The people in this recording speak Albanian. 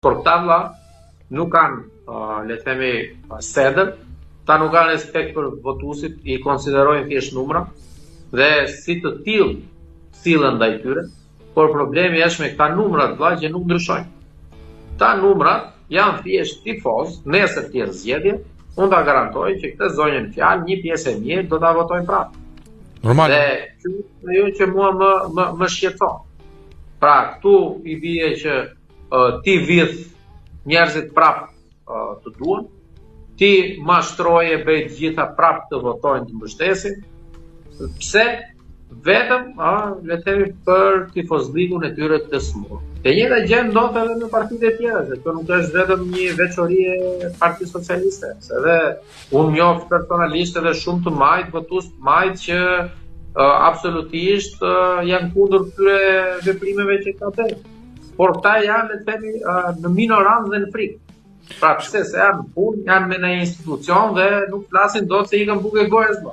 Por këta vëlla nuk kanë, le të themi, sedër, ta nuk kanë respekt për votuesit, i konsiderojnë thjesht numra dhe si të tillë sillen ndaj tyre, por problemi është me këta numrat vëlla që nuk ndryshojnë. Këta numrat janë thjesht tifoz, nesër tjetër zgjedhje, unë ta garantoj që këtë zonjën fjalë një pjesë e mirë do ta votojnë prapë. Normal. Dhe ajo që mua më shqetëson. Pra, këtu i bie që ti vidh njerëzit prapë të duan, ti mashtroje bëj të gjitha prapë të votojnë të mbështesin. Pse? Vetëm, le të themi, për tifozlikun e tyre të smur. E njëjta gjë ndodh edhe në partitë e tjera, se kjo nuk është vetëm një veçori e Partisë Socialiste, se edhe unë njoh personalisht edhe shumë të majt, votues të majt që absolutisht janë kundër këtyre veprimeve që ka bërë. Por këta janë, le të themi, në minorancë dhe në frikë. Pra pse se janë në punë, janë me një institucion dhe nuk flasin dot se i kanë bukë gojës.